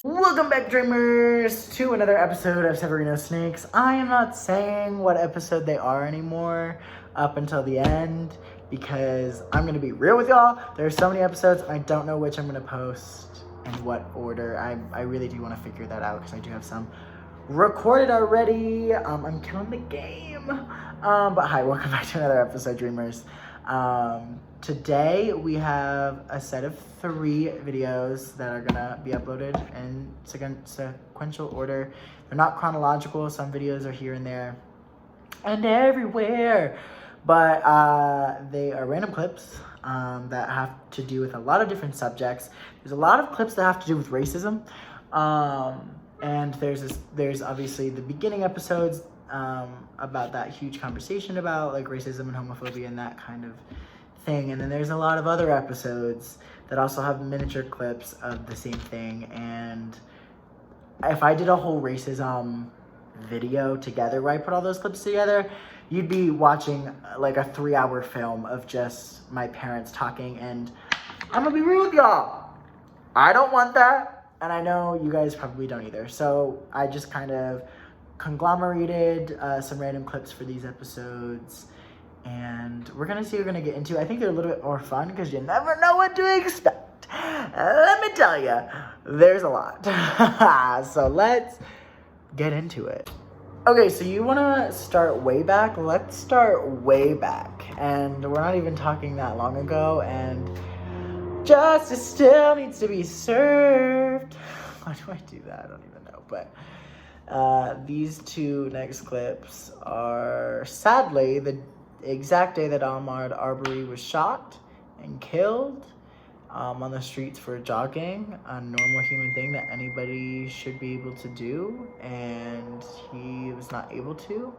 Welcome back, dreamers, to another episode of Severino Snakes. I am not saying what episode they are anymore up until the end because I'm going to be real with y'all. There are so many episodes, and I don't know which I'm going to post and what order. I really do want to figure that out because I do have some recorded already. I'm killing the game. But hi, welcome back to another episode, dreamers. Today we have a set of 3 videos that are gonna be uploaded in sequential order. They're not chronological. Some videos are here and there and everywhere, but they are random clips that have to do with a lot of different subjects. There's a lot of clips that have to do with racism, and there's obviously the beginning episodes about that huge conversation about like racism and homophobia and that kind of thing, and then there's a lot of other episodes that also have miniature clips of the same thing. And if I did a whole racism video together where I put all those clips together, you'd be watching like a 3-hour film of just my parents talking, and I'm gonna be real with y'all, I don't want that, and I know you guys probably don't either. So I just kind of conglomerated some random clips for these episodes, and we're gonna see what we're gonna get into. I think they're a little bit more fun because you never know what to expect. Let me tell you, there's a lot. So let's get into it. Okay, so you wanna start way back? Let's start way back. And we're not even talking that long ago, and justice still needs to be served. Why do I do that? I don't even know, but these 2 next clips are sadly the exact day that Ahmaud Arbery was shot and killed on the streets for jogging, a normal human thing that anybody should be able to do, and he was not able to.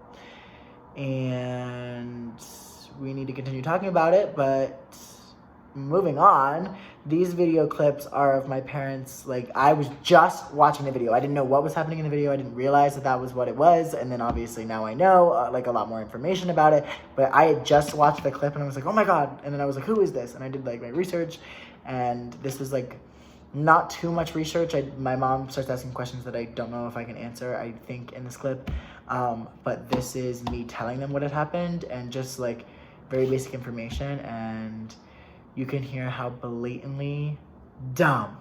And we need to continue talking about it, but moving on, these video clips are of my parents. Like, I was just watching the video. I didn't know what was happening in the video. I didn't realize that was what it was. And then obviously now I know like a lot more information about it. But I had just watched the clip and I was like, oh my God. And then I was like, who is this? And I did like my research. And this was like not too much research. My mom starts asking questions that I don't know if I can answer, I think, in this clip. But this is me telling them what had happened and just like very basic information. And you can hear how blatantly dumb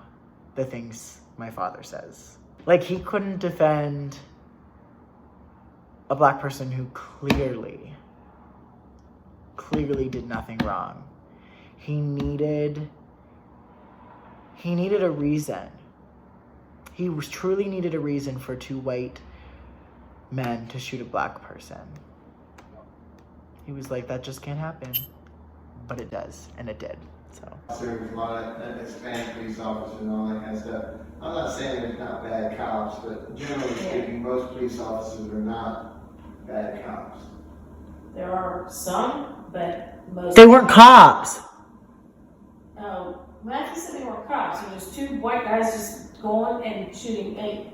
the things my father says. Like, he couldn't defend a black person who clearly did nothing wrong. He needed a reason. He truly needed a reason for 2 white men to shoot a black person. He was like, that just can't happen. But it does, and it did. So there's a lot of Hispanic police officers and all that kind of stuff. I'm not saying there's not bad cops, but generally speaking, most police officers are not bad cops. There are some, but most. They weren't cops. Oh, Matthew said they weren't cops. So there's 2 white guys just going and shooting 8.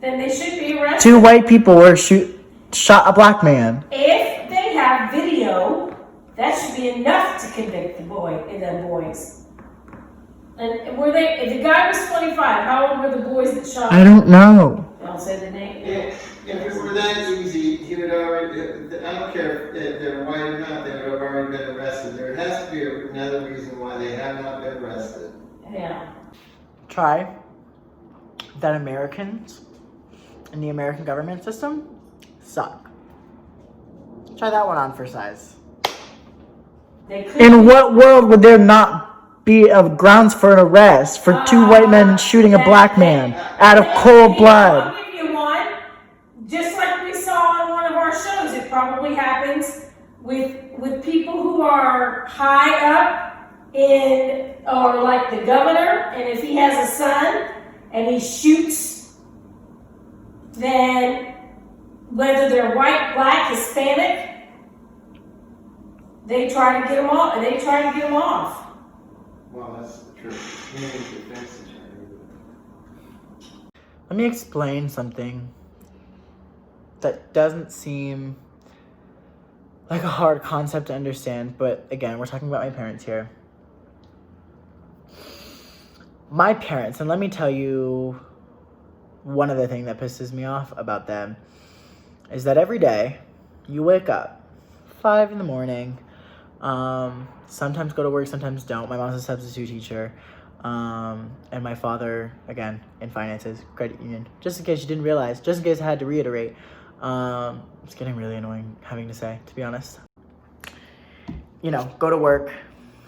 Then they should be arrested. 2 white people shot a black man. If they have video, that should be enough to convict the boys. And were they? If the guy was 25, how old were the boys that shot him? I don't know. I'll say the name. If it were that easy, he would already. I don't care if they're white or not. They would have already been arrested. There has to be another reason why they have not been arrested. Yeah. Try that Americans in the American government system suck. Try that one on for size. In what world would there not be grounds for an arrest for 2 white men shooting a black man out of cold blood? I'll give you one. Just like we saw on one of our shows, it probably happens with people who are high up in, or like the governor, and if he has a son and he shoots, then whether they're white, black, Hispanic, they try to get them off. Well, that's true. Defense attorney. Let me explain something that doesn't seem like a hard concept to understand, but again, we're talking about my parents here. My parents, and let me tell you one other thing that pisses me off about them is that every day you wake up 5 in the morning, sometimes go to work, sometimes don't. My mom's a substitute teacher, and my father, again, in finances, credit union. Just in case you didn't realize, just in case I had to reiterate, it's getting really annoying having to say, to be honest. Go to work,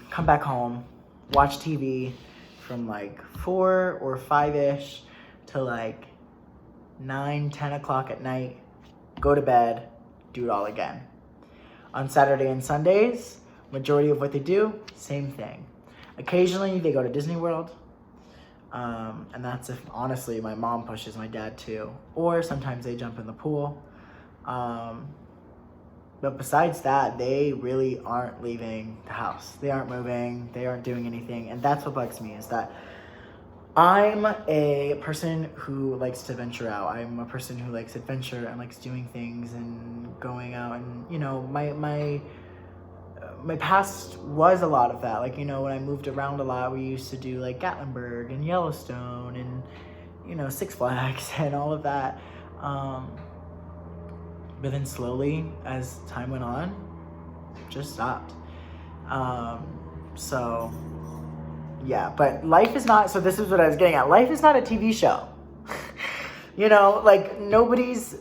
come back home, watch TV from like 4 or 5-ish to like 9, 10 o'clock at night, go to bed, do it all again. On Saturday and Sundays, majority of what they do, same thing. Occasionally they go to Disney World, and that's if, honestly, my mom pushes my dad too. Or sometimes they jump in the pool. But besides that, they really aren't leaving the house. They aren't moving, they aren't doing anything. And that's what bugs me, is that I'm a person who likes to venture out. I'm a person who likes adventure and likes doing things and going out. And, my past was a lot of that. Like, when I moved around a lot, we used to do like Gatlinburg and Yellowstone and, Six Flags and all of that. But then slowly, as time went on, just stopped. So, yeah, but life is not, so this is what I was getting at. Life is not a TV show. Nobody's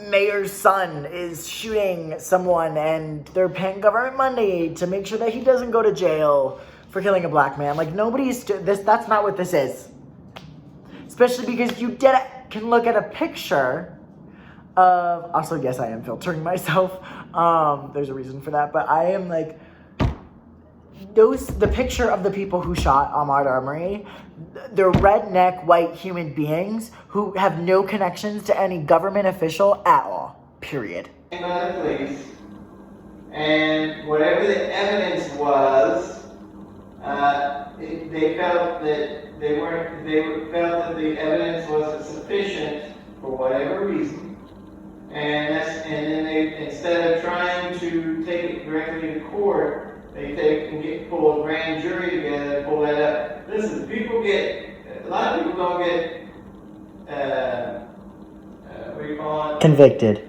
mayor's son is shooting someone and they're paying government money to make sure that he doesn't go to jail for killing a black man. That's not what this is. Especially because you can look at a picture of, also, yes, I am filtering myself. There's a reason for that, but I am the picture of the people who shot Ahmaud Arbery, they're redneck white human beings who have no connections to any government official at all, period. By the police, and whatever the evidence was, they felt that the evidence wasn't sufficient for whatever reason, and then they, instead of trying to take it directly to court, they pull a grand jury together and pull that up. Listen, a lot of people don't get, what do you call it? Convicted.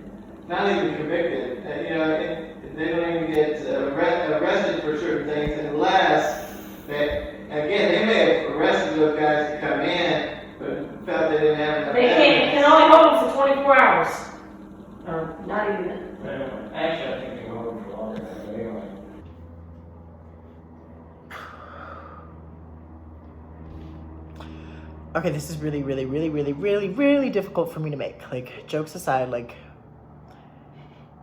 Not even convicted. They don't even get arrested for certain things unless they may have arrested those guys to come in, but felt they didn't have enough They can only hold them for 24 hours. Or not even that. Actually, I think they go over for longer than that, but anyway. Okay, this is really, really, really, really, really, really difficult for me to make. Jokes aside,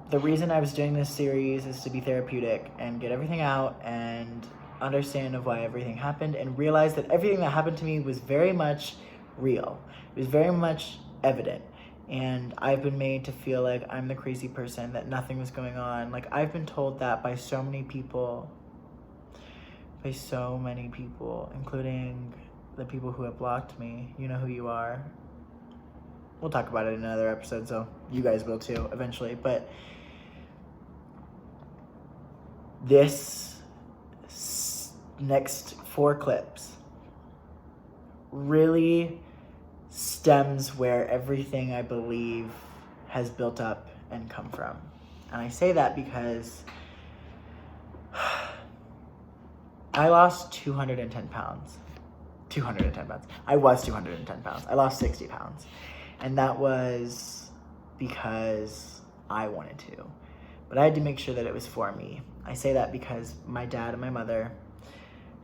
the reason I was doing this series is to be therapeutic and get everything out and understand of why everything happened and realize that everything that happened to me was very much real. It was very much evident. And I've been made to feel like I'm the crazy person, that nothing was going on. I've been told that by so many people, including the people who have blocked me. You know who you are. We'll talk about it in another episode, so you guys will too eventually. But this next 4 clips really stems where everything I believe has built up and come from. And I say that because I lost 210 pounds. 210 pounds. I was 210 pounds. I lost 60 pounds. And that was because I wanted to. But I had to make sure that it was for me. I say that because my dad and my mother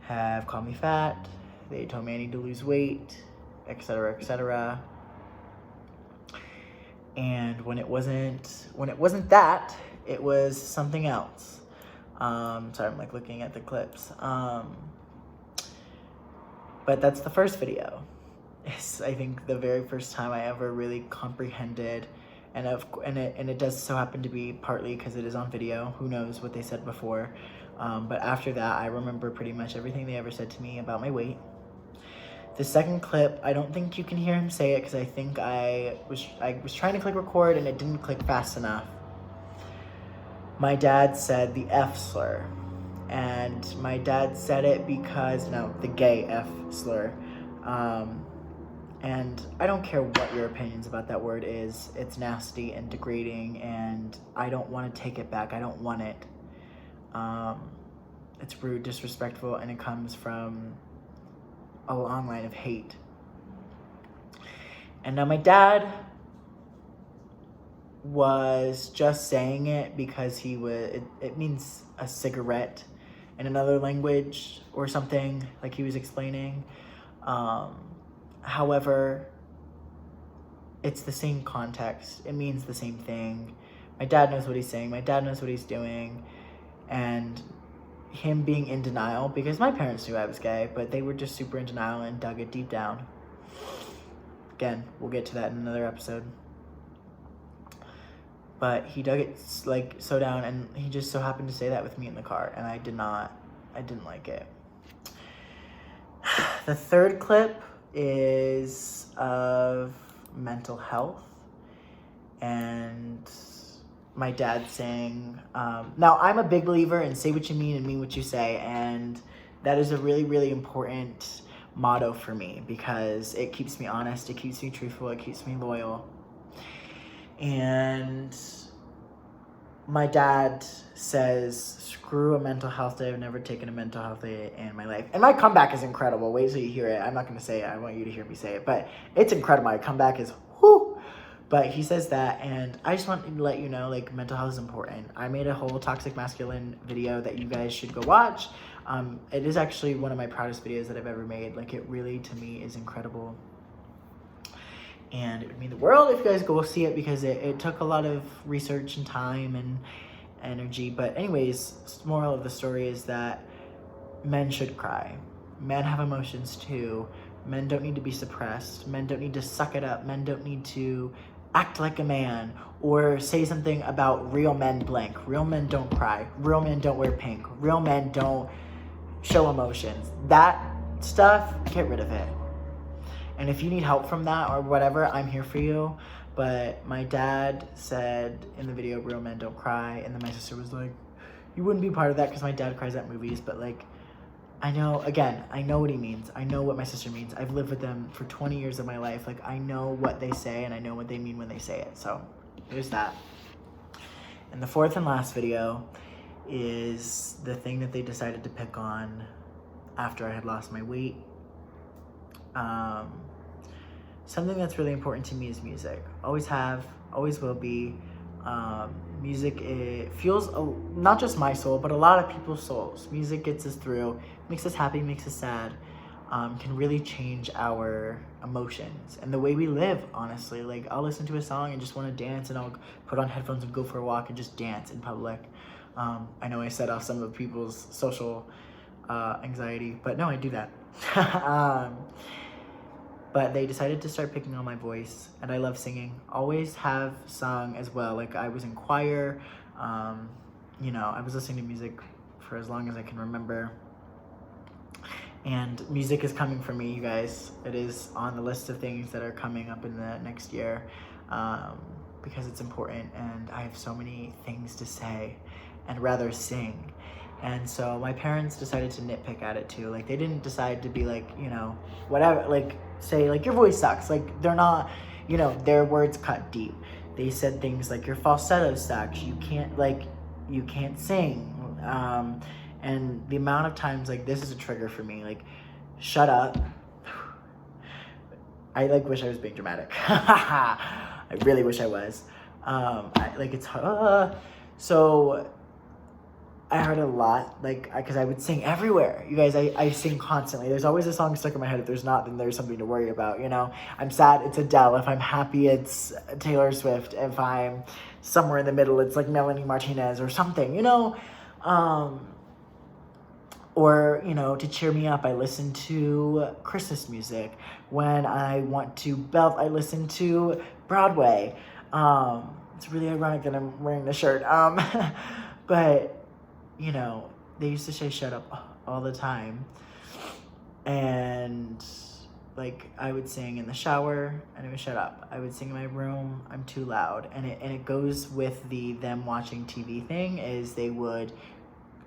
have called me fat. They told me I need to lose weight, etc., etc. And when it wasn't that, it was something else. Sorry, I'm looking at the clips. But that's the first video. It's, I think, the very first time I ever really comprehended, and it does so happen to be partly because it is on video. Who knows what they said before? But after that, I remember pretty much everything they ever said to me about my weight. The second clip, I don't think you can hear him say it because I think I was trying to click record and it didn't click fast enough. My dad said the F slur. And my dad said it because, no, the gay F slur. And I don't care what your opinions about that word is. It's nasty and degrading, and I don't want to take it back. I don't want it. It's rude, disrespectful, and it comes from a long line of hate. And now my dad was just saying it because it means a cigarette in another language or something, like he was explaining. However, it's the same context. It means the same thing. My dad knows what he's saying. My dad knows what he's doing. And him being in denial, because my parents knew I was gay, but they were just super in denial and dug it deep down. Again, we'll get to that in another episode. But he dug it like so down, and he just so happened to say that with me in the car, and I didn't like it. The third clip is of mental health, and my dad saying, now I'm a big believer in say what you mean and mean what you say, and that is a really, really important motto for me because it keeps me honest, it keeps me truthful, it keeps me loyal. And my dad says, screw a mental health day. I've never taken a mental health day in my life. And my comeback is incredible. Wait till you hear it. I'm not going to say it. I want you to hear me say it. But it's incredible. My comeback is whoo. But he says that, and I just want to let you know, like, mental health is important. I made a whole toxic masculine video that you guys should go watch. It is actually one of my proudest videos that I've ever made. Like, it really, to me, is incredible. And it would mean the world if you guys go see it, because it took a lot of research and time and energy. But anyways, moral of the story is that men should cry. Men have emotions too. Men don't need to be suppressed. Men don't need to suck it up. Men don't need to act like a man or say something about real men blank. Real men don't cry. Real men don't wear pink. Real men don't show emotions. That stuff, get rid of it. And if you need help from that or whatever, I'm here for you. But my dad said in the video, real men don't cry. And then my sister was like, you wouldn't be part of that because my dad cries at movies. But like, I know what he means. I know what my sister means. I've lived with them for 20 years of my life. Like, I know what they say and I know what they mean when they say it. So there's that. And the fourth and last video is the thing that they decided to pick on after I had lost my weight. Something that's really important to me is music. Always have, always will be. Music, it fuels not just my soul, but a lot of people's souls. Music gets us through, makes us happy, makes us sad, can really change our emotions and the way we live, honestly. Like, I'll listen to a song and just want to dance, and I'll put on headphones and go for a walk and just dance in public. I know I set off some of people's social anxiety, but no, I do that. But they decided to start picking on my voice, and I love singing. Always have sung as well. Like, I was in choir. You know, I was listening to music for as long as I can remember. And music is coming for me, you guys. It is on the list of things that are coming up in the next year, because it's important, and I have so many things to say and rather sing. And so my parents decided to nitpick at it too. Like, they didn't decide to be like, you know, whatever, like, say, like, your voice sucks. Like, they're not, you know, their words cut deep. They said things like, your falsetto sucks. You can't sing. And the amount of times, like, this is a trigger for me. Like, shut up. I, like, wish I was being dramatic. I really wish I was. So I heard a lot, like, because I would sing everywhere. You guys, I sing constantly. There's always a song stuck in my head. If there's not, then there's something to worry about, you know? I'm sad, it's Adele. If I'm happy, it's Taylor Swift. If I'm somewhere in the middle, it's like Melanie Martinez or something, you know? Or, you know, to cheer me up, I listen to Christmas music. When I want to belt, I listen to Broadway. It's really ironic that I'm wearing the shirt. But, you know, they used to say shut up all the time. And, like, I would sing in the shower and it would shut up. I would sing in my room, I'm too loud. And it goes with them watching TV thing, is they would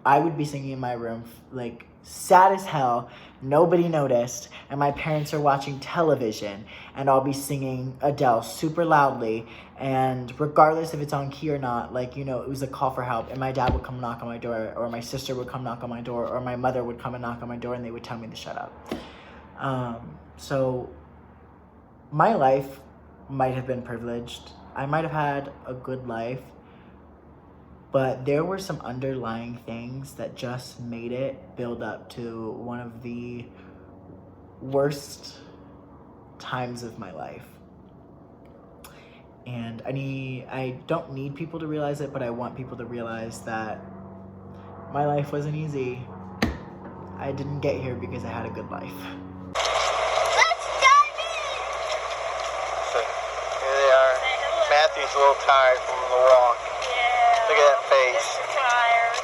I would be singing in my room, like, sad as hell, nobody noticed, and my parents are watching television, and I'll be singing Adele super loudly, and regardless if it's on key or not, like, you know, it was a call for help, and my dad would come knock on my door, or my sister would come knock on my door, or my mother would come and knock on my door, and they would tell me to shut up. So my life might have been privileged. I might have had a good life, but there were some underlying things that just made it build up to one of the worst times of my life. And I don't need people to realize it, but I want people to realize that my life wasn't easy. I didn't get here because I had a good life. Let's dive in! So, here they are. Matthew's a little tired from the walk. Yeah. Look at that face. Mr. Tired.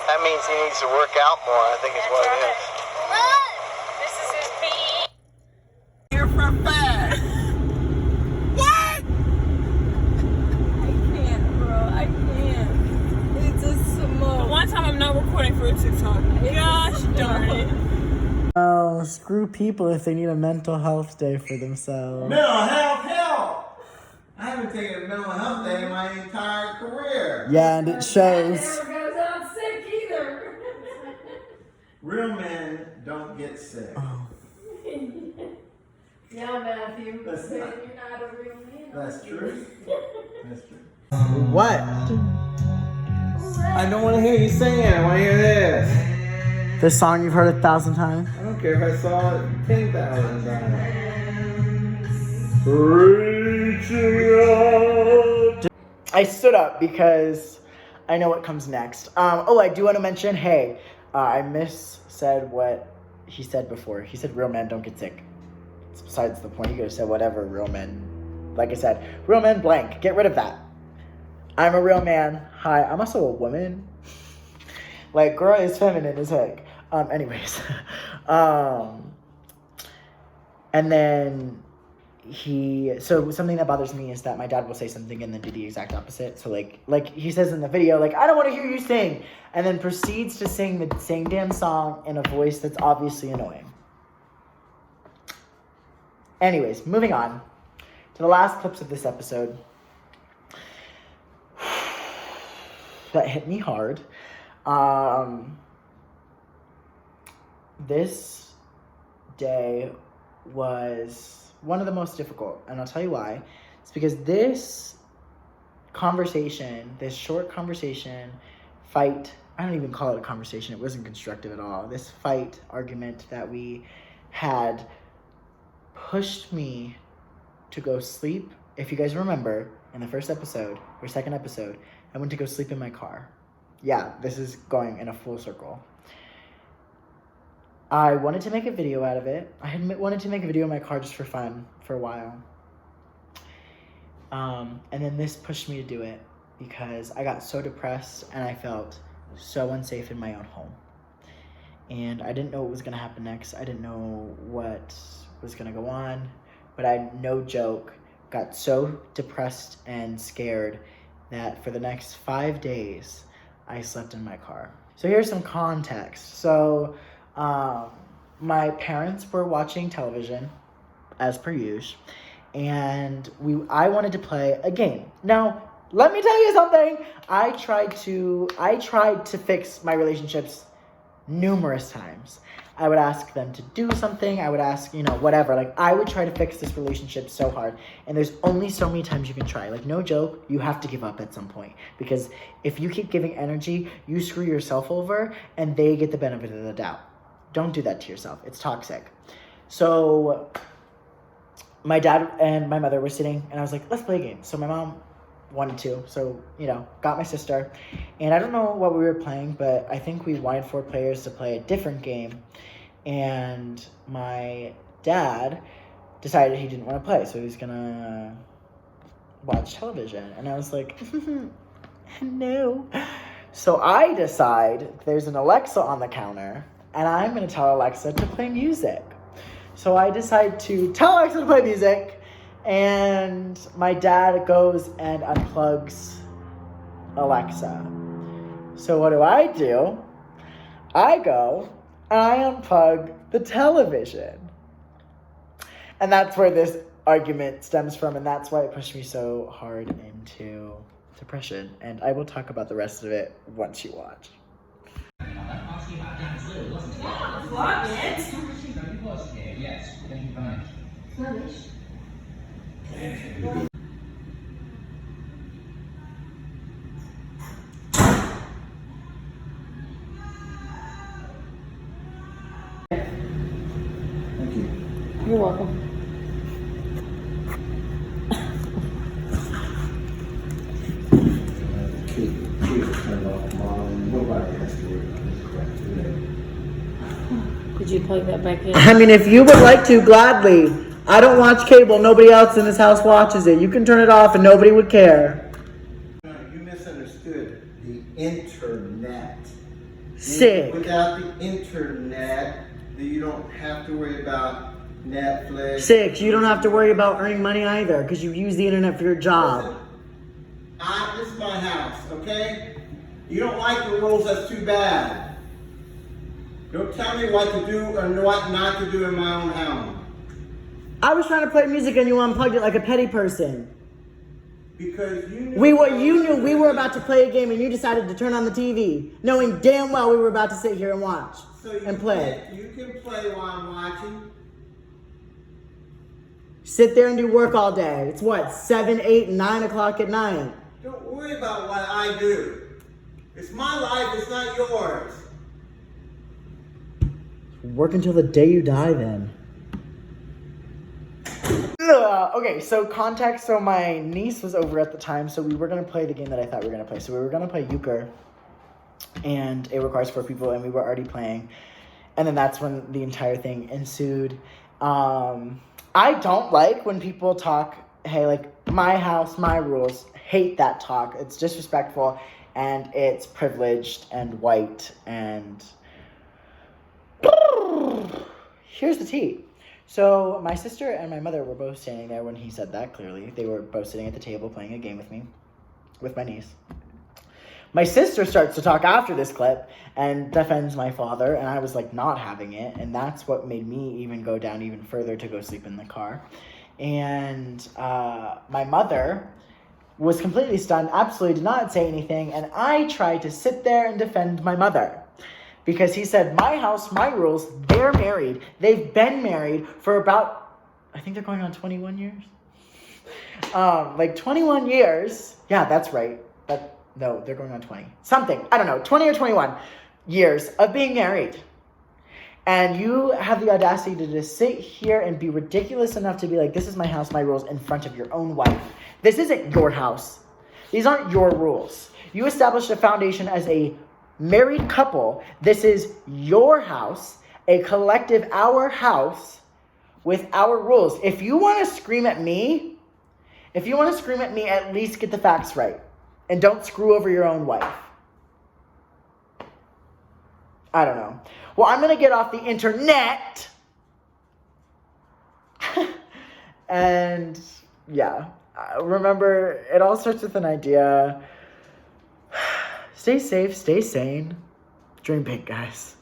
That means he needs to work out more, I think is what it is. Look! This is his PE. Here for a fact. What? I can't, bro. I can't. It's a smoke. One time I'm not recording for a TikTok. Gosh darn it. Oh, screw people if they need a mental health day for themselves. Mental health help! I haven't taken a mental health day in my entire career. Yeah, and it shows. Never goes out sick either. Real men don't get sick. Yeah, Matthew. That's You're not- not a real man. That's true. That's true. What? I don't want to hear you sing it. I want to hear this. This song you've heard 1,000 times? I don't care if I saw it 10,000 times. Reaching out. I stood up because I know what comes next. I do want to mention, hey, I said what he said before. He said real men don't get sick. It's besides the point. He could have said whatever, real men. Like I said, real men blank. Get rid of that. I'm a real man. Hi, I'm also a woman. Like, girl is feminine as heck. Anyways. And then so something that bothers me is that my dad will say something and then do the exact opposite. So like he says in the video, like, I don't want to hear you sing, and then proceeds to sing the same damn song in a voice that's obviously annoying. Anyways, moving on to the last clips of this episode that hit me hard. This day was one of the most difficult, and I'll tell you why. It's because this short conversation, fight, I don't even call it a conversation, it wasn't constructive at all. This fight, argument that we had pushed me to go sleep. If you guys remember, in the first episode, or second episode, I went to go sleep in my car. Yeah, this is going in a full circle. I wanted to make a video out of it. I had wanted to make a video in my car just for fun for a while. And then this pushed me to do it because I got so depressed and I felt so unsafe in my own home. And I didn't know what was going to happen next. I didn't know what was going to go on. But I, no joke, got so depressed and scared that for the next 5 days, I slept in my car. So here's some context. So my parents were watching television, as per usual, and I wanted to play a game. Now, let me tell you something. I tried to fix my relationships numerous times. I would ask them to do something. I would ask, whatever. Like, I would try to fix this relationship so hard. And there's only so many times you can try. Like, no joke, you have to give up at some point. Because if you keep giving energy, you screw yourself over and they get the benefit of the doubt. Don't do that to yourself. It's toxic. So my dad and my mother were sitting and I was like, let's play a game. So my mom wanted to. So, got my sister. And I don't know what we were playing, but I think we wanted 4 players to play a different game. And my dad decided he didn't want to play. So he was going to watch television. And I was like, no. So I decide there's an Alexa on the counter. And I'm going to tell Alexa to play music. So I decide to tell Alexa to play music. And my dad goes and unplugs Alexa. So what do? I go and I unplug the television. And that's where this argument stems from, and that's why it pushed me so hard into depression. And I will talk about the rest of it once you watch. Vlog it. Yes, thank you very much. Thank you. You're welcome. Could you plug that back in? I mean, if you would like to, gladly. I don't watch cable. Nobody else in this house watches it. You can turn it off and nobody would care. No, you misunderstood the internet. Sick. Without the internet, you don't have to worry about Netflix. 6, you don't have to worry about earning money either because you use the internet for your job. Listen, this is my house, okay? You don't like the rules, that's too bad. Don't tell me what to do or what not to do in my own home. I was trying to play music and you unplugged it like a petty person. Because you knew... You knew we were about to play a game and you decided to turn on the TV, knowing damn well we were about to sit here and watch and play. You can play while I'm watching. Sit there and do work all day. It's what, 7, 8, 9 o'clock at night. Don't worry about what I do. It's my life, it's not yours. Work until the day you die then. Okay, so context. So my niece was over at the time, so we were going to play the game that I thought we were going to play. So we were going to play euchre, and it requires 4 people, and we were already playing. And then that's when the entire thing ensued. I don't like when people talk, hey, like, my house, my rules. Hate that talk. It's disrespectful, and it's privileged and white, and... Here's the tea. So my sister and my mother were both standing there when he said that, clearly. They were both sitting at the table playing a game with me, with my niece. My sister starts to talk after this clip and defends my father, and I was like not having it, and that's what made me even go down even further to go sleep in the car. And my mother was completely stunned, absolutely did not say anything, and I tried to sit there and defend my mother. Because he said, my house, my rules, they're married. They've been married for about, I think they're going on 21 years. 21 years. Yeah, that's right. No, they're going on 20. Something, I don't know, 20 or 21 years of being married. And you have the audacity to just sit here and be ridiculous enough to be like, this is my house, my rules, in front of your own wife. This isn't your house. These aren't your rules. You established a foundation as a married couple. This is your house, a collective, our house, with our rules. If you want to scream at me, at least get the facts right. And don't screw over your own wife. I don't know. Well, I'm going to get off the internet. And yeah, remember, it all starts with an idea. Stay safe, stay sane. Dream big, guys.